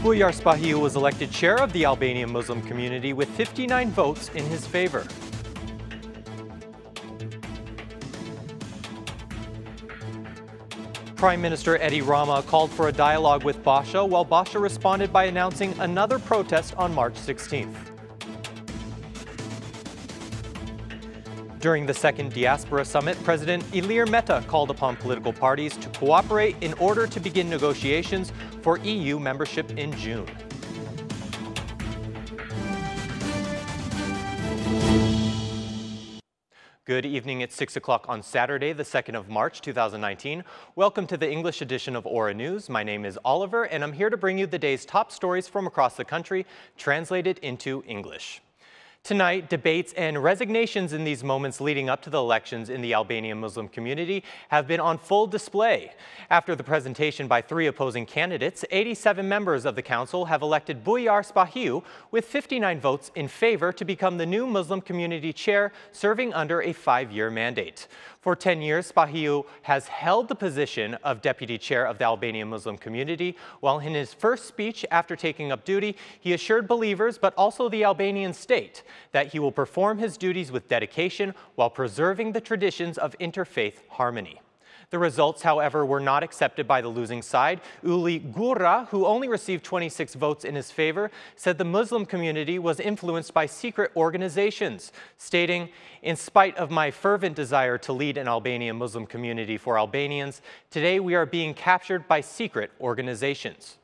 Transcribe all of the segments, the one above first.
Bujar Spahiu was elected chair of the Albanian Muslim community with 59 votes in his favor. Prime Minister Edi Rama called for a dialogue with Basha, while Basha responded by announcing another protest on March 16th. During the second Diaspora Summit, President Ilir Meta called upon political parties to cooperate in order to begin negotiations for EU membership in June. Good evening. It's 6 o'clock on Saturday, the 2nd of March, 2019. Welcome to the English edition of Aura News. My name is Oliver, and I'm here to bring you the day's top stories from across the country, translated into English. Tonight, debates and resignations in these moments leading up to the elections in the Albanian Muslim community have been on full display. After the presentation by 3 opposing candidates, 87 members of the council have elected Bujar Spahiu with 59 votes in favor to become the new Muslim community chair, serving under a 5-year mandate. For 10 years, Spahiu has held the position of deputy chair of the Albanian Muslim community, while in his first speech after taking up duty, he assured believers, but also the Albanian state, that he will perform his duties with dedication while preserving the traditions of interfaith harmony. The results, however, were not accepted by the losing side. Uli Gura, who only received 26 votes in his favor, said the Muslim community was influenced by secret organizations, stating, "In spite of my fervent desire to lead an Albanian Muslim community for Albanians, today we are being captured by secret organizations."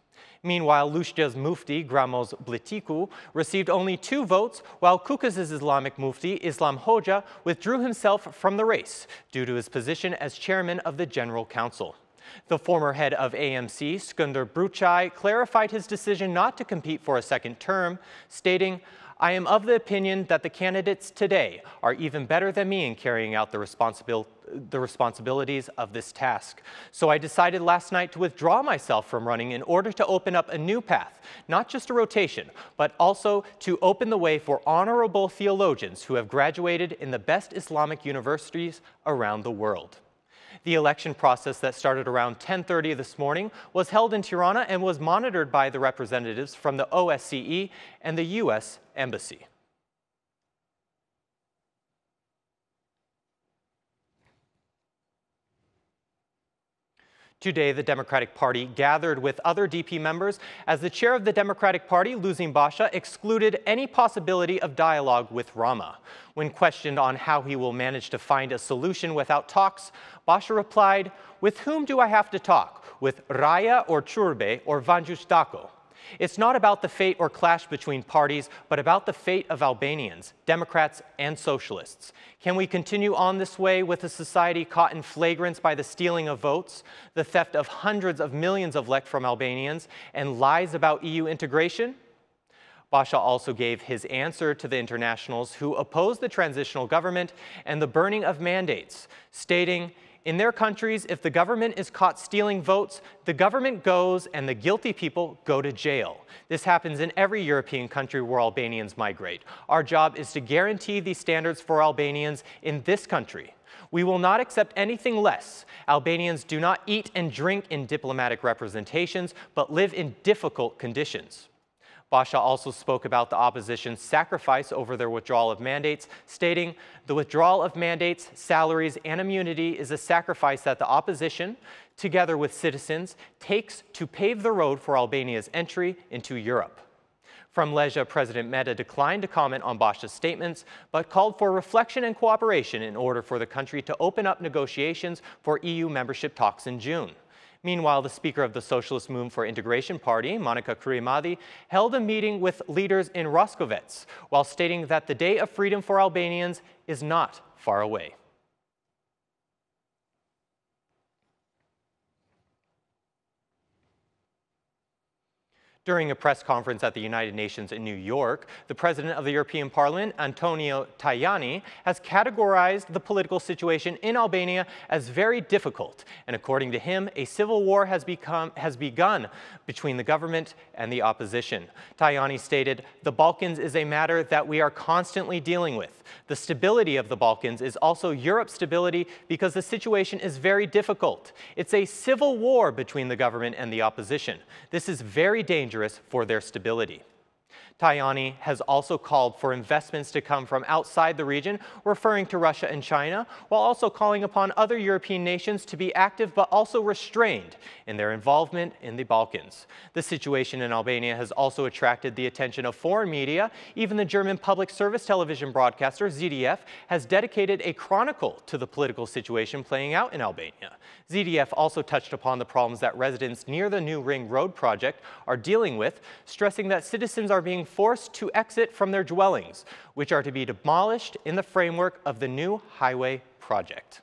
Meanwhile, Lushtja's Mufti, Gramoz Blitiku, received only 2 votes, while Kukës' Islamic Mufti, Islam Hoxha, withdrew himself from the race due to his position as chairman of the General Council. The former head of AMC, Skënder Bruçaj, clarified his decision not to compete for a second term, stating, "I am of the opinion that the candidates today are even better than me in carrying out the responsibilities of this task. So I decided last night to withdraw myself from running in order to open up a new path, not just a rotation, but also to open the way for honorable theologians who have graduated in the best Islamic universities around the world." The election process that started around 10:30 this morning was held in Tirana and was monitored by the representatives from the OSCE and the U.S. Embassy. Today, the Democratic Party gathered with other DP members as the chair of the Democratic Party, Luzim Basha, excluded any possibility of dialogue with Rama. When questioned on how he will manage to find a solution without talks, Basha replied, "With whom do I have to talk? With Raya or Churbe or Vanjush Dako? It's not about the fate or clash between parties, but about the fate of Albanians, Democrats, and Socialists. Can we continue on this way with a society caught in flagrance by the stealing of votes, the theft of hundreds of millions of lek from Albanians, and lies about EU integration?" Basha also gave his answer to the internationals who opposed the transitional government and the burning of mandates, stating, "In their countries, if the government is caught stealing votes, the government goes and the guilty people go to jail. This happens in every European country where Albanians migrate. Our job is to guarantee these standards for Albanians in this country. We will not accept anything less. Albanians do not eat and drink in diplomatic representations, but live in difficult conditions." Basha also spoke about the opposition's sacrifice over their withdrawal of mandates, stating, "The withdrawal of mandates, salaries, and immunity is a sacrifice that the opposition, together with citizens, takes to pave the road for Albania's entry into Europe." From Leja, President Meta declined to comment on Basha's statements, but called for reflection and cooperation in order for the country to open up negotiations for EU membership talks in June. Meanwhile, the Speaker of the Socialist Movement for Integration Party, Monika Kurimadi, held a meeting with leaders in Roskovec while stating that the day of freedom for Albanians is not far away. During a press conference at the United Nations in New York, the President of the European Parliament, Antonio Tajani, has categorized the political situation in Albania as very difficult, and according to him, a civil war has begun between the government and the opposition. Tajani stated, "The Balkans is a matter that we are constantly dealing with. The stability of the Balkans is also Europe's stability because the situation is very difficult. It's a civil war between the government and the opposition. This is very dangerous dangerous for their stability. Tajani has also called for investments to come from outside the region, referring to Russia and China, while also calling upon other European nations to be active but also restrained in their involvement in the Balkans. The situation in Albania has also attracted the attention of foreign media. Even the German public service television broadcaster ZDF has dedicated a chronicle to the political situation playing out in Albania. ZDF also touched upon the problems that residents near the new Ring Road project are dealing with, stressing that citizens are being forced to exit from their dwellings, which are to be demolished in the framework of the new highway project.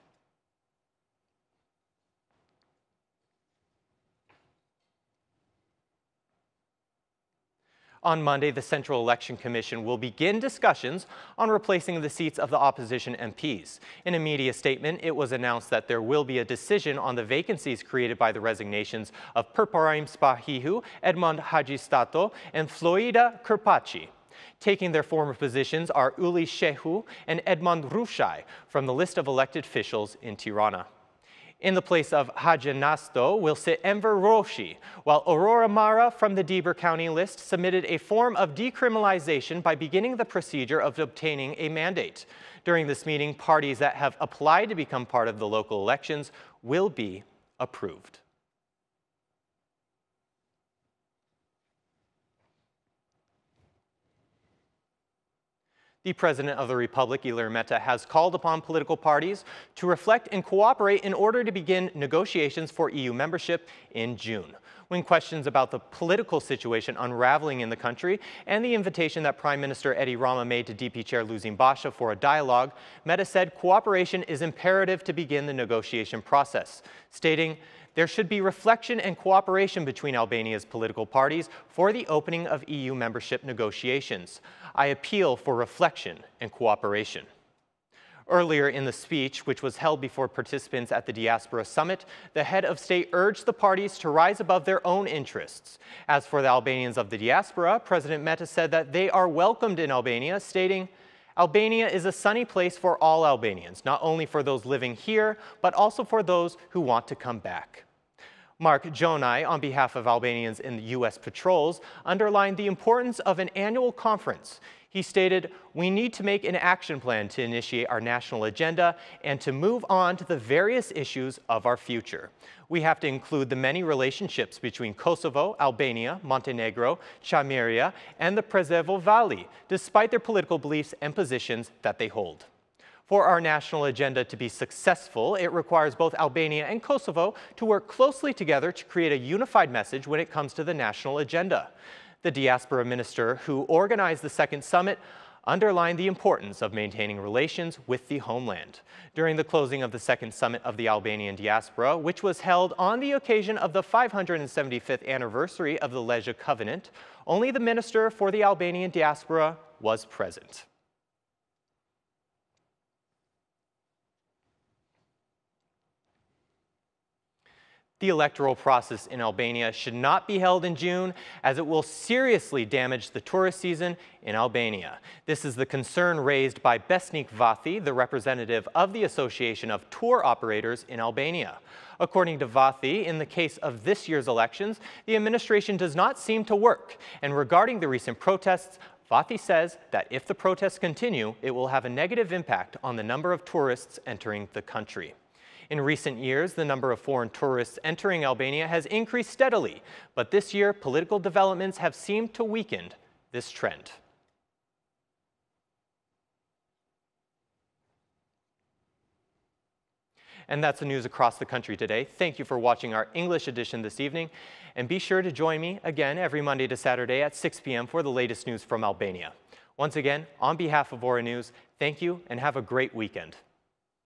On Monday, the Central Election Commission will begin discussions on replacing the seats of the opposition MPs. In a media statement, it was announced that there will be a decision on the vacancies created by the resignations of Perparim Spahihu, Edmond Hajistato, and Floida Kirpaci. Taking their former positions are Uli Shehu and Edmond Rushai from the list of elected officials in Tirana. In the place of Hajinasto will sit Enver Roshi, while Aurora Mara from the Dibur County list submitted a form of decriminalization by beginning the procedure of obtaining a mandate. During this meeting, parties that have applied to become part of the local elections will be approved. The President of the Republic, Ilir Meta, has called upon political parties to reflect and cooperate in order to begin negotiations for EU membership in June. When questions about the political situation unraveling in the country and the invitation that Prime Minister Edi Rama made to DP Chair Luzin Basha for a dialogue, Meta said cooperation is imperative to begin the negotiation process, stating, "There should be reflection and cooperation between Albania's political parties for the opening of EU membership negotiations. I appeal for reflection and cooperation." Earlier in the speech, which was held before participants at the Diaspora Summit, the head of state urged the parties to rise above their own interests. As for the Albanians of the diaspora, President Meta said that they are welcomed in Albania, stating, "Albania is a sunny place for all Albanians, not only for those living here, but also for those who want to come back." Mark Jonai, on behalf of Albanians in the U.S. patrols, underlined the importance of an annual conference. He stated, "We need to make an action plan to initiate our national agenda and to move on to the various issues of our future. We have to include the many relationships between Kosovo, Albania, Montenegro, Chameria, and the Preševo Valley, despite their political beliefs and positions that they hold. For our national agenda to be successful, it requires both Albania and Kosovo to work closely together to create a unified message when it comes to the national agenda." The diaspora minister who organized the second summit underlined the importance of maintaining relations with the homeland. During the closing of the second summit of the Albanian diaspora, which was held on the occasion of the 575th anniversary of the Lejë Covenant, only the minister for the Albanian diaspora was present. The electoral process in Albania should not be held in June, as it will seriously damage the tourist season in Albania. This is the concern raised by Besnik Vathi, the representative of the Association of Tour Operators in Albania. According to Vathi, in the case of this year's elections, the administration does not seem to work. And regarding the recent protests, Vathi says that if the protests continue, it will have a negative impact on the number of tourists entering the country. In recent years, the number of foreign tourists entering Albania has increased steadily, but this year, political developments have seemed to weaken this trend. And that's the news across the country today. Thank you for watching our English edition this evening, and be sure to join me again every Monday to Saturday at 6 p.m. for the latest news from Albania. Once again, on behalf of Aura News, thank you and have a great weekend.